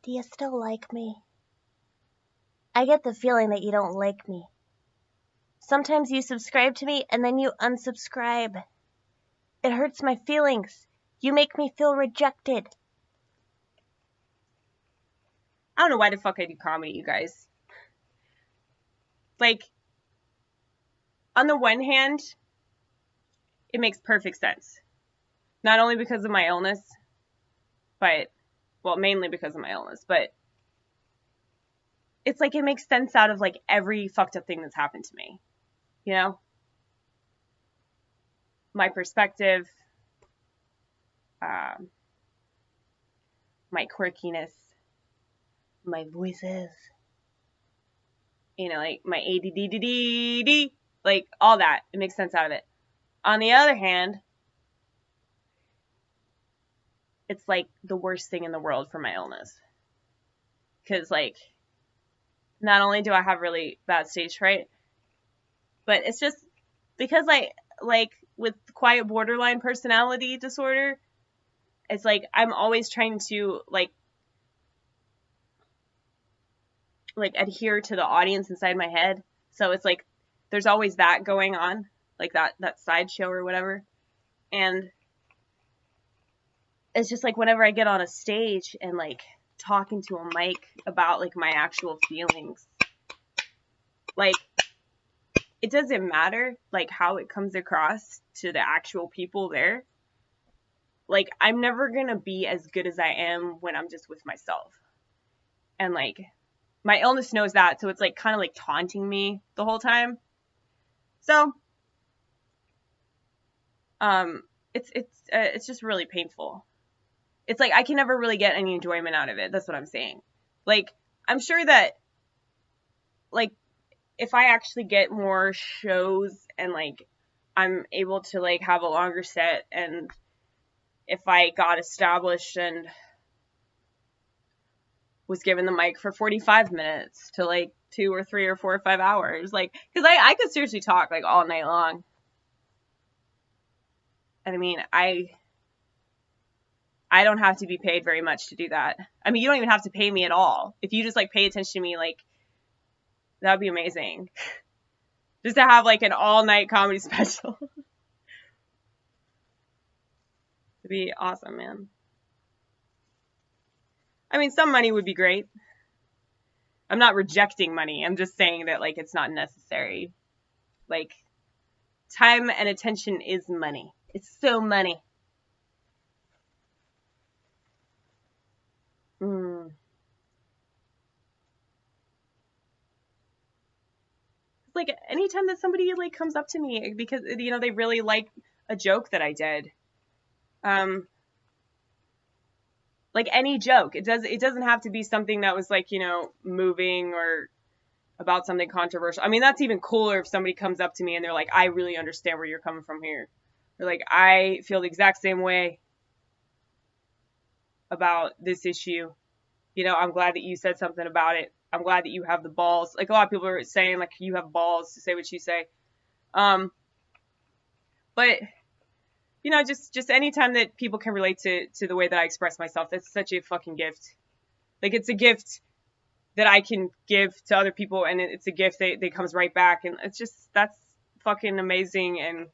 Do you still like me? I get the feeling that you don't like me. Sometimes you subscribe to me and then you unsubscribe. It hurts my feelings. You make me feel rejected. I don't know why the fuck I do comedy, you guys. Like, on the one hand, it makes perfect sense. Not only because of my illness, but, well, mainly because of my illness, but it's like it makes sense out of like every fucked up thing that's happened to me. You know? My perspective, my quirkiness, my voices, you know, like my ADD, like all that. It makes sense out of it. On the other hand, it's like the worst thing in the world for my illness. Because, like, not only do I have really bad stage fright, but it's just because like with quiet borderline personality disorder, it's like I'm always trying to like adhere to the audience inside my head. So it's like there's always that going on, like that sideshow or whatever. And it's just like whenever I get on a stage and like talking to a mic about like my actual feelings, like it doesn't matter like how it comes across to the actual people there. Like I'm never gonna be as good as I am when I'm just with myself. And like my illness knows that, so it's like kind of like taunting me the whole time. So it's just really painful. It's like I can never really get any enjoyment out of it. That's what I'm saying. Like I'm sure that like if I actually get more shows and like I'm able to like have a longer set, and if I got established and was given the mic for 45 minutes to like 2 or 3 or 4 or 5 hours, like, because I could seriously talk like all night long. And I mean, I don't have to be paid very much to do that. I mean, you don't even have to pay me at all. If you just like pay attention to me, like that'd be amazing. Just to have like an all night comedy special. It'd be awesome, man. I mean, some money would be great. I'm not rejecting money. I'm just saying that like it's not necessary. Like time and attention is money. It's so money. Like anytime that somebody like comes up to me because you know they really like a joke that I did, like any joke, it doesn't have to be something that was like, you know, moving or about something controversial. I mean, that's even cooler if somebody comes up to me and they're like, I really understand where you're coming from here. They're like, I feel the exact same way about this issue. You know, I'm glad that you said something about it. I'm glad that you have the balls. Like a lot of people are saying, like, you have balls to say what you say. But you know, just anytime that people can relate to the way that I express myself, that's such a fucking gift. Like it's a gift that I can give to other people, and it's a gift that comes right back, and it's just that's fucking amazing. And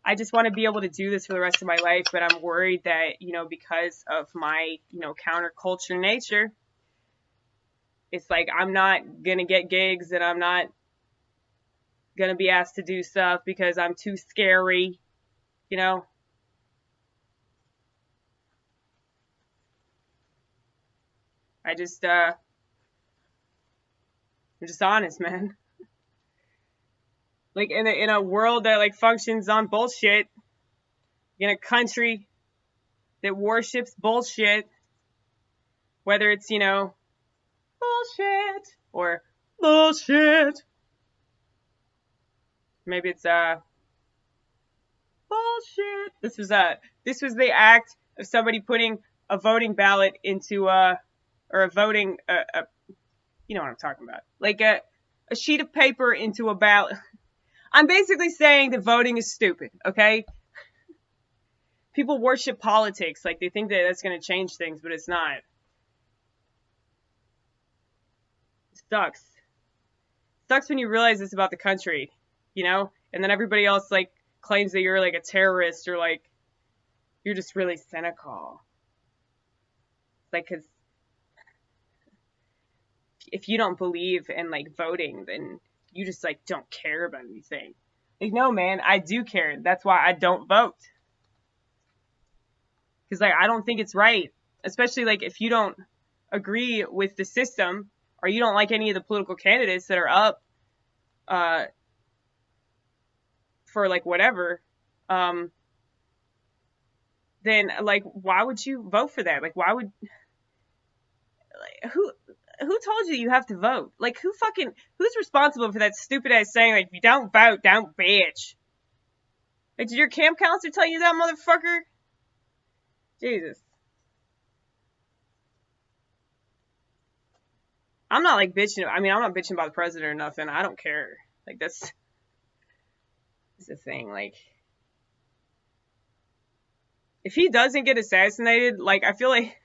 I just want to be able to do this for the rest of my life, but I'm worried that, you know, because of my, you know, counterculture nature, it's like I'm not going to get gigs and I'm not going to be asked to do stuff because I'm too scary, you know? I'm just honest, man. Like in a world that like functions on bullshit, in a country that worships bullshit, whether it's, you know, bullshit or bullshit, maybe it's bullshit. This was the act of somebody putting a voting ballot into or a voting you know what I'm talking about, like a sheet of paper into a ballot. I'm basically saying that voting is stupid, okay? people worship politics. Like, they think that that's going to change things, but it's not. It sucks. It sucks when you realize this about the country, you know? And then everybody else, like, claims that you're, like, a terrorist or, like, you're just really cynical. Like, because if you don't believe in, like, voting, then you just, like, don't care about anything. Like, no, man, I do care. That's why I don't vote. Because, like, I don't think it's right. Especially, like, if you don't agree with the system or you don't like any of the political candidates that are up for, like, whatever, then, like, why would you vote for that? Like, why would... Like, who told you have to vote? Like, who's responsible for that stupid ass saying, like, if you don't vote, don't bitch? Like, did your camp counselor tell you that, motherfucker? Jesus. I'm not, like, bitching. I mean, I'm not bitching about the president or nothing. I don't care. Like, that's the thing. Like, if he doesn't get assassinated, like, I feel like...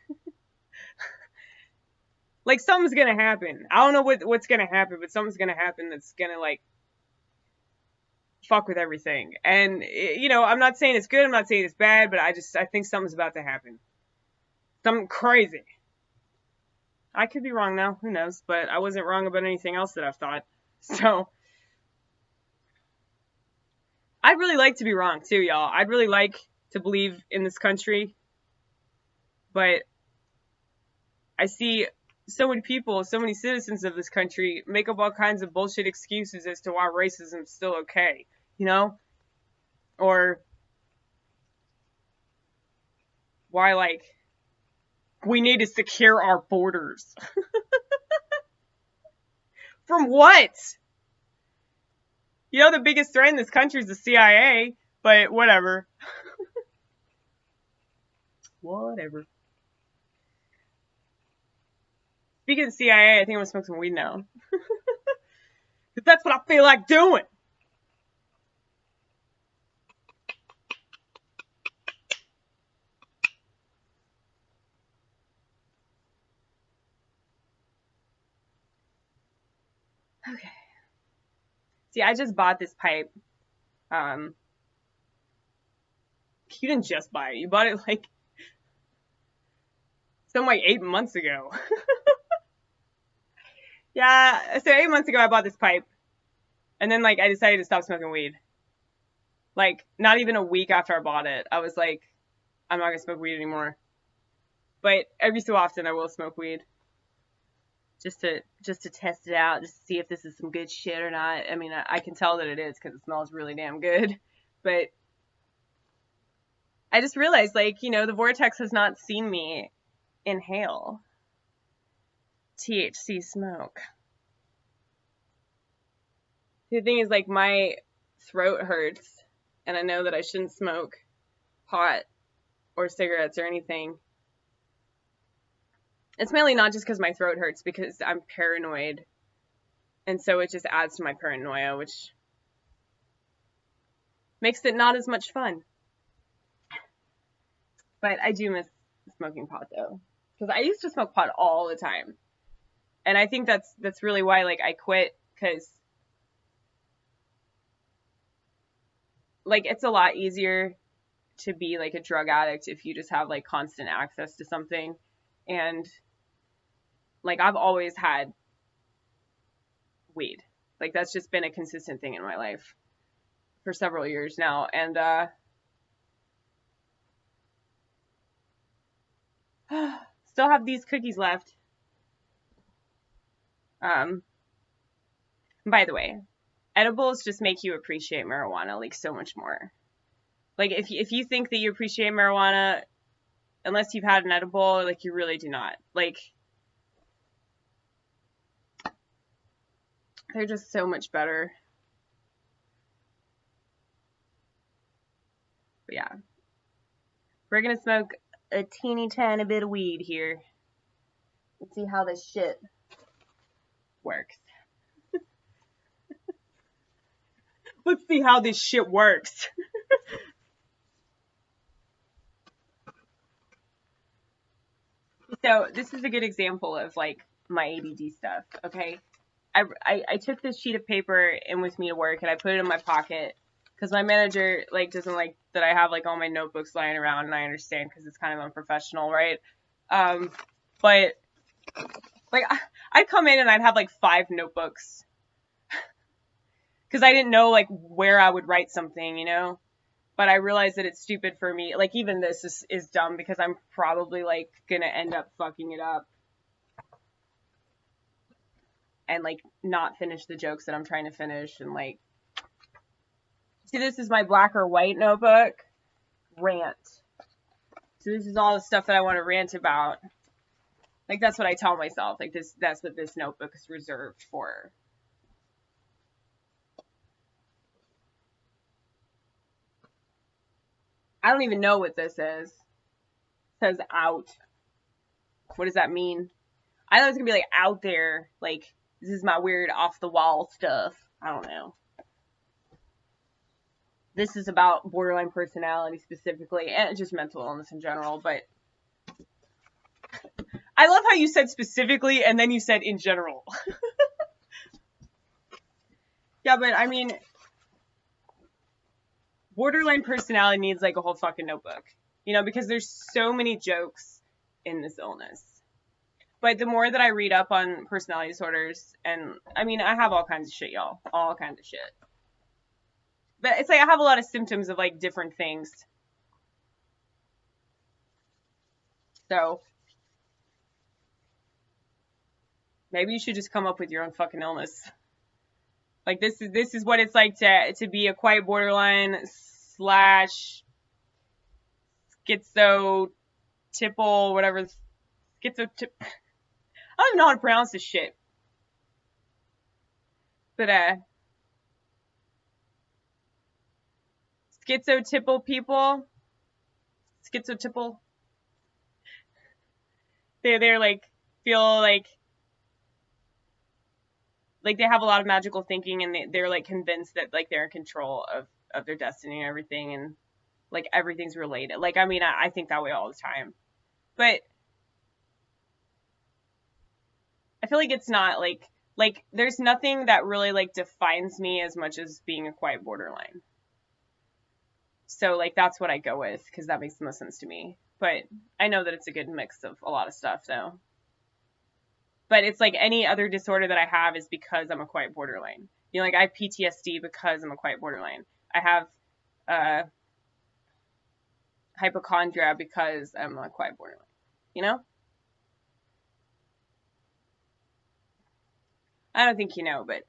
like, something's gonna happen. I don't know what's gonna happen, but something's gonna happen that's gonna, like, fuck with everything. And, you know, I'm not saying it's good, I'm not saying it's bad, but I think something's about to happen. Something crazy. I could be wrong now, who knows, but I wasn't wrong about anything else that I've thought. So, I'd really like to be wrong, too, y'all. I'd really like to believe in this country, but I see so many people, so many citizens of this country make up all kinds of bullshit excuses as to why racism's still okay, you know? Or why, like, we need to secure our borders. From what? You know, the biggest threat in this country is the CIA, but whatever. Whatever. Speaking of CIA, I think I'm gonna smoke some weed now. Because that's what I feel like doing. Okay. See, I just bought this pipe. You didn't just buy it. You bought it, like, something like 8 months ago. Yeah, so 8 months ago I bought this pipe. And then, like, I decided to stop smoking weed. Like, not even a week after I bought it, I was like, I'm not gonna smoke weed anymore. But every so often I will smoke weed. Just to test it out, just to see if this is some good shit or not. I mean, I can tell that it is because it smells really damn good. But I just realized, like, you know, the vortex has not seen me inhale THC smoke. The thing is, like, my throat hurts, and I know that I shouldn't smoke pot or cigarettes or anything. It's mainly not just because my throat hurts, because I'm paranoid. And so it just adds to my paranoia, which makes it not as much fun. But I do miss smoking pot, though. Because I used to smoke pot all the time. And I think that's really why, like, I quit, because, like, it's a lot easier to be, like, a drug addict if you just have, like, constant access to something. And, like, I've always had weed. Like, that's just been a consistent thing in my life for several years now. And, still have these cookies left. By the way, edibles just make you appreciate marijuana, like, so much more. Like, if you think that you appreciate marijuana, unless you've had an edible, like, you really do not. Like, they're just so much better. But yeah. We're gonna smoke a teeny tiny bit of weed here. Let's see how this shit works. Let's see how this shit works. So this is a good example of like my ADD stuff. Okay, I took this sheet of paper in with me to work and I put it in my pocket because my manager like doesn't like that I have like all my notebooks lying around, and I understand because it's kind of unprofessional, right? But like I'd come in and I'd have like 5 notebooks because I didn't know like where I would write something, you know. But I realized that it's stupid for me. Like even this is dumb because I'm probably like gonna end up fucking it up and like not finish the jokes that I'm trying to finish, and like, see, this is my black or white notebook. Rant. So this is all the stuff that I want to rant about. Like that's what I tell myself. Like that's what this notebook is reserved for. I don't even know what this is. It says out. What does that mean? I thought it was gonna be like out there, like this is my weird off the wall stuff. I don't know. This is about borderline personality specifically, and just mental illness in general, but I love how you said specifically and then you said in general. Yeah, but I mean, borderline personality needs like a whole fucking notebook, you know, because there's so many jokes in this illness. But the more that I read up on personality disorders, and I mean, I have all kinds of shit, y'all. All kinds of shit. But it's like I have a lot of symptoms of like different things. So maybe you should just come up with your own fucking illness. Like this is what it's like to be a quiet borderline / schizotypal, whatever. I don't even know how to pronounce this shit. But schizotypal people, they're like feel like they have a lot of magical thinking, and they're like convinced that like they're in control of their destiny and everything, and like everything's related. Like I mean, I think that way all the time, but I feel like it's not like there's nothing that really like defines me as much as being a quiet borderline. So like that's what I go with because that makes the most sense to me. But I know that it's a good mix of a lot of stuff though. But it's like any other disorder that I have is because I'm a quiet borderline. You know, like I have PTSD because I'm a quiet borderline. I have hypochondria because I'm a quiet borderline. You know? I don't think you know, but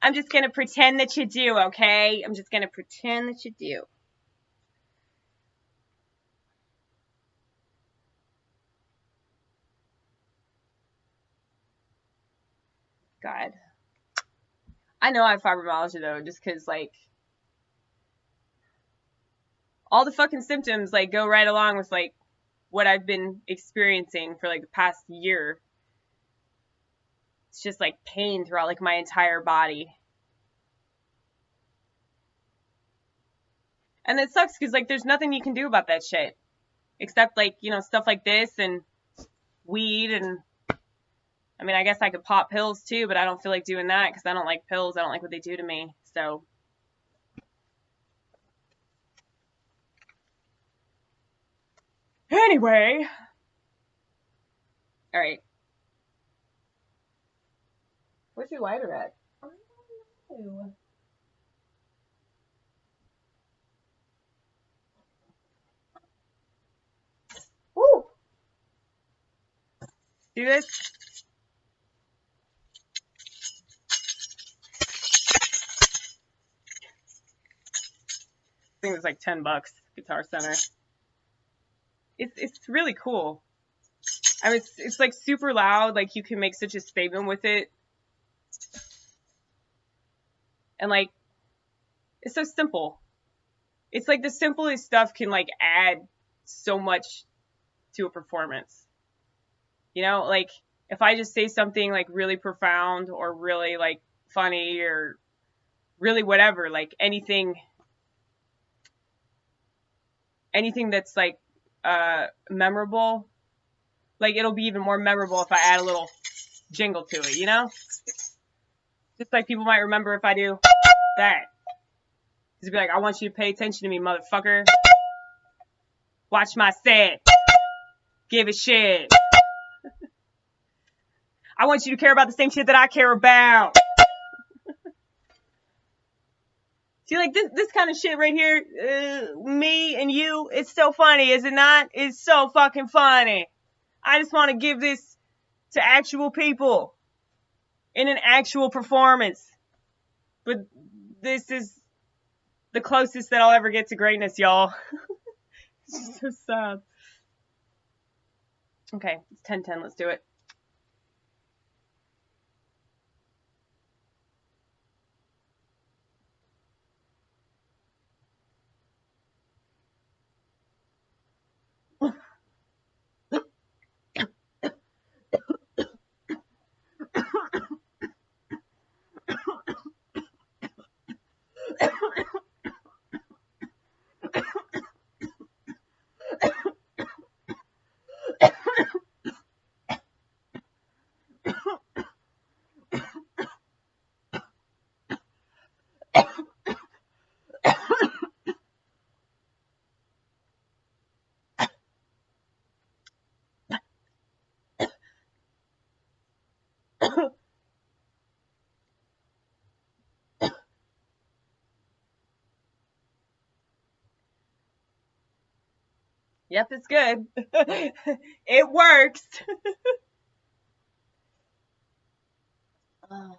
I'm just going to pretend that you do, okay? I'm just going to pretend that you do. God. I know I have fibromyalgia, though, just because, like, all the fucking symptoms, like, go right along with, like, what I've been experiencing for, like, the past year. It's just, like, pain throughout, like, my entire body. And it sucks, because, like, there's nothing you can do about that shit. Except, like, you know, stuff like this and weed and... I mean, I guess I could pop pills too, but I don't feel like doing that because I don't like pills. I don't like what they do to me. So, anyway. All right. Where's your lighter at? I don't know. Woo! Do this? I think it was like $10, Guitar Center. It's really cool. I mean, it's like super loud. Like you can make such a statement with it, and like it's so simple. It's like the simplest stuff can like add so much to a performance. You know, like if I just say something like really profound or really like funny or really whatever, like anything that's like memorable. Like, it'll be even more memorable if I add a little jingle to it, you know? Just like people might remember if I do that. Just be like, I want you to pay attention to me, motherfucker. Watch my set. Give a shit. I want you to care about the same shit that I care about. See, like, this kind of shit right here, me and you, it's so funny, is it not? It's so fucking funny. I just want to give this to actual people in an actual performance. But this is the closest that I'll ever get to greatness, y'all. It's so sad. Okay, it's 10:10. Let's do it. Yep, it's good. It works. Oh.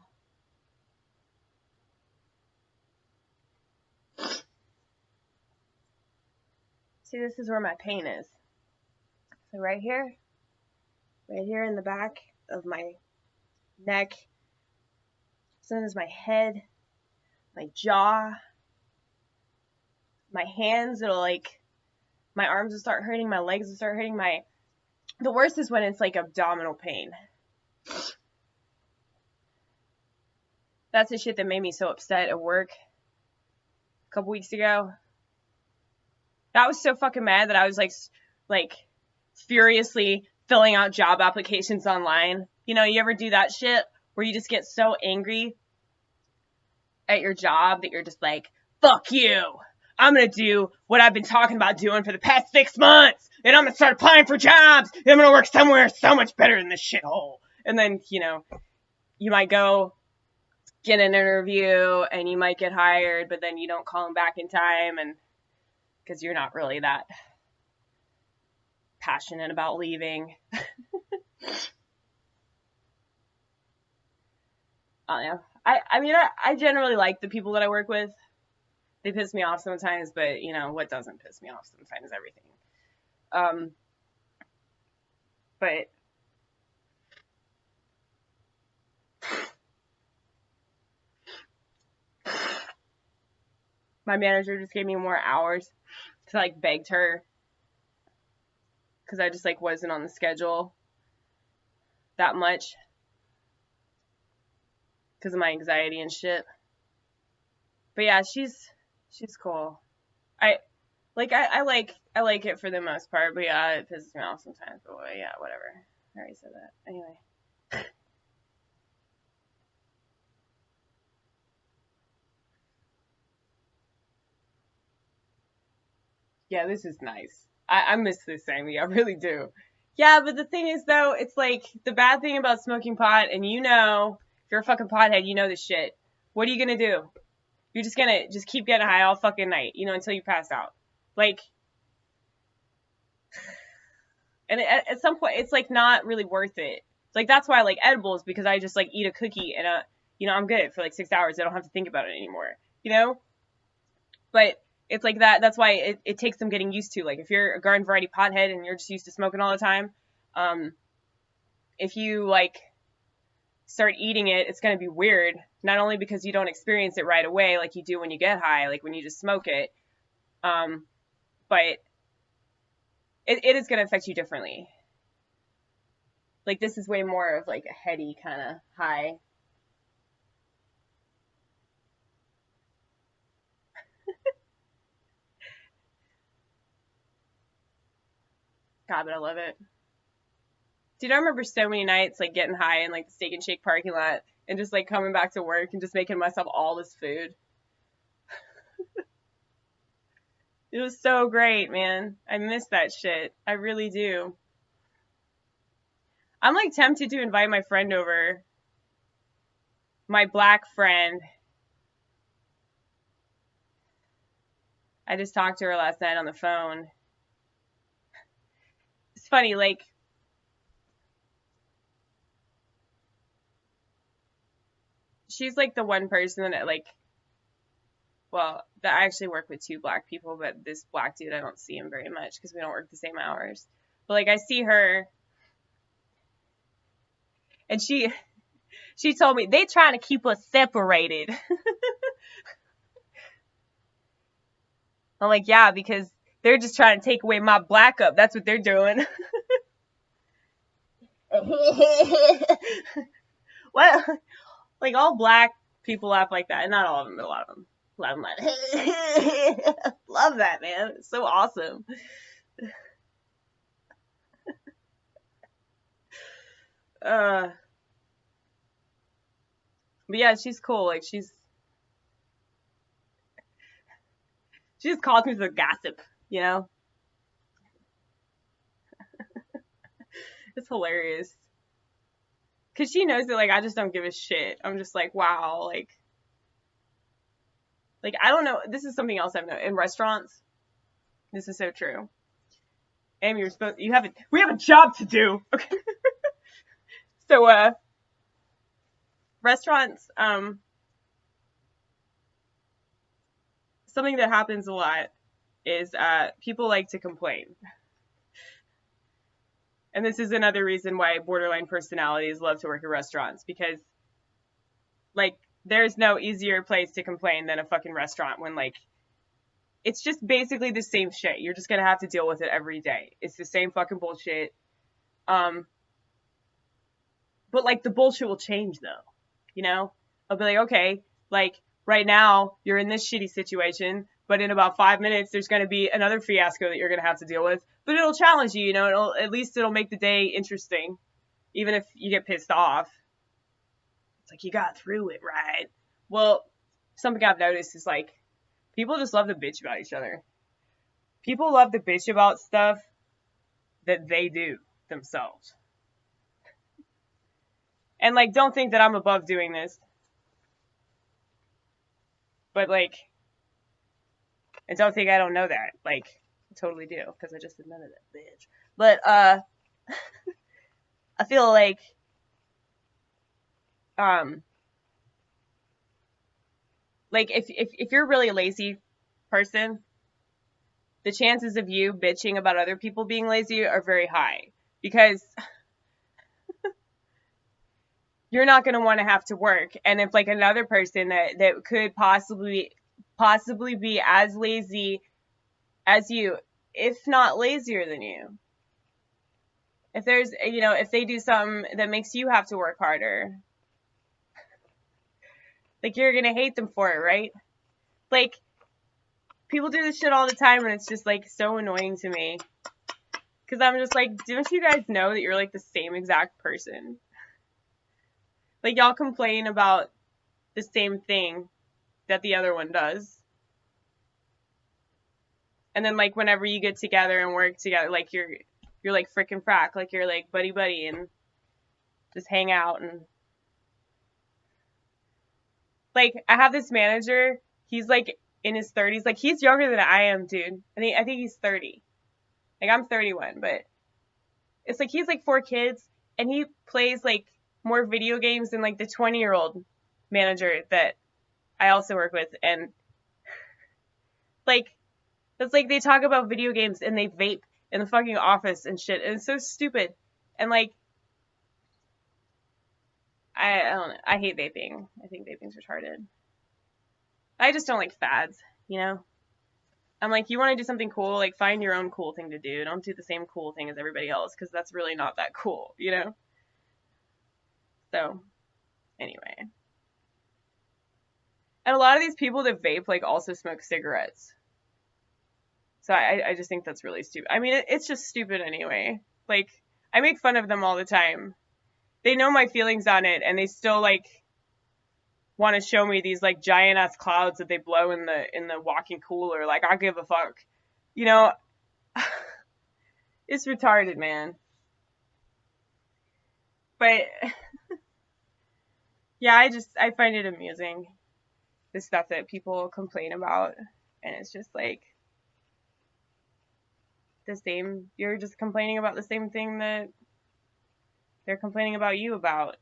See, this is where my pain is. So right here in the back of my neck, so then is my head, my jaw, my hands, it'll like, my arms will start hurting, my legs will start hurting, the worst is when it's like abdominal pain. That's the shit that made me so upset at work a couple weeks ago. I was so fucking mad that I was like furiously filling out job applications online. You know, you ever do that shit where you just get so angry at your job that you're just like, fuck you. I'm going to do what I've been talking about doing for the past 6 months. And I'm going to start applying for jobs. And I'm going to work somewhere so much better than this shithole. And then, you know, you might go get an interview and you might get hired, but then you don't call them back in time, and because you're not really that passionate about leaving. I don't know. I mean, I generally like the people that I work with. They piss me off sometimes, but, you know, what doesn't piss me off sometimes is everything. But my manager just gave me more hours to, like, begged her, because I just, like, wasn't on the schedule that much because of my anxiety and shit. But yeah, she's cool. I like it for the most part, but yeah, it pisses me off sometimes. But yeah, whatever. I already said that. Anyway. Yeah, this is nice. I miss this, Sammy. I really do. Yeah, but the thing is, though, it's like the bad thing about smoking pot, and you know, if you're a fucking pothead, you know this shit. What are you gonna do? You're just gonna keep getting high all fucking night, you know, until you pass out. Like, and at some point, it's like not really worth it. Like, that's why I like edibles, because I just like eat a cookie and you know, I'm good for like 6 hours. I don't have to think about it anymore, you know? But it's like that. That's why it takes some getting used to. Like, if you're a garden variety pothead and you're just used to smoking all the time, if you like start eating it, it's going to be weird. Not only because you don't experience it right away like you do when you get high, like when you just smoke it, but it is going to affect you differently. Like, this is way more of like a heady kind of high. God, but I love it. Dude, I remember so many nights, like, getting high in, like, the Steak and Shake parking lot and just, like, coming back to work and just making myself all this food. It was so great, man. I miss that shit. I really do. I'm, like, tempted to invite my friend over. My black friend. I just talked to her last night on the phone. It's funny, like, she's, like, the one person that, like, well, that I actually work with two black people, but this black dude, I don't see him very much because we don't work the same hours. But, like, I see her, and she told me, they trying to keep us separated. I'm like, yeah, because they're just trying to take away my black up. That's what they're doing. What? Like, all black people laugh like that. And not all of them, but a lot of them. A lot of them like, love that, man. It's so awesome. But yeah, she's cool. Like, she just calls me the gossip, you know? It's hilarious. Cause she knows that, like, I just don't give a shit. I'm just like, wow, like, I don't know. This is something else I've known in restaurants. This is so true. Amy, we have a job to do. Okay. So, restaurants, something that happens a lot is, people like to complain. And this is another reason why borderline personalities love to work at restaurants, because, like, there's no easier place to complain than a fucking restaurant when, like, it's just basically the same shit. You're just gonna have to deal with it every day. It's the same fucking bullshit. But, like, the bullshit will change, though. You know? I'll be like, okay, like, right now, you're in this shitty situation, but in about 5 minutes, there's gonna be another fiasco that you're gonna have to deal with. But it'll challenge you, you know? At least it'll make the day interesting. Even if you get pissed off. It's like, you got through it, right? Well, something I've noticed is, like, people just love to bitch about each other. People love to bitch about stuff that they do themselves. And, like, don't think that I'm above doing this. But, like, and don't think I don't know that. Like, I totally do, because I just admitted it, bitch. But, I feel like, like, if you're a really lazy person, the chances of you bitching about other people being lazy are very high, because you're not going to want to have to work. And if, like, another person that could possibly be as lazy as you, if not lazier than you, if there's, you know, if they do something that makes you have to work harder, like, you're going to hate them for it, right? Like, people do this shit all the time, and it's just, like, so annoying to me. Because I'm just like, don't you guys know that you're, like, the same exact person? Like, y'all complain about the same thing that the other one does. And then, like, whenever you get together and work together, like, you're like, frickin' frack. Like, you're, like, buddy and just hang out. And, like, I have this manager. He's, like, in his 30s. Like, he's younger than I am, dude. I think he's 30. Like, I'm 31, but it's, like, he's, like, 4 kids, and he plays, like, more video games than, like, the 20-year-old manager that I also work with. And, like, it's like they talk about video games and they vape in the fucking office and shit, and it's so stupid. And, like, I don't know. I hate vaping. I think vaping's retarded. I just don't like fads, you know? I'm like, you want to do something cool? Like, find your own cool thing to do. Don't do the same cool thing as everybody else, because that's really not that cool, you know? So, anyway. And a lot of these people that vape, like, also smoke cigarettes. So I just think that's really stupid. I mean, it's just stupid anyway. Like, I make fun of them all the time. They know my feelings on it, and they still like want to show me these like giant ass clouds that they blow in the walk-in cooler. Like, I give a fuck. You know, it's retarded, man. But yeah, I find it amusing, the stuff that people complain about, and it's just like the same. You're just complaining about the same thing that they're complaining about you about.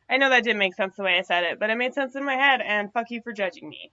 I know that didn't make sense the way I said it, but it made sense in my head, and fuck you for judging me.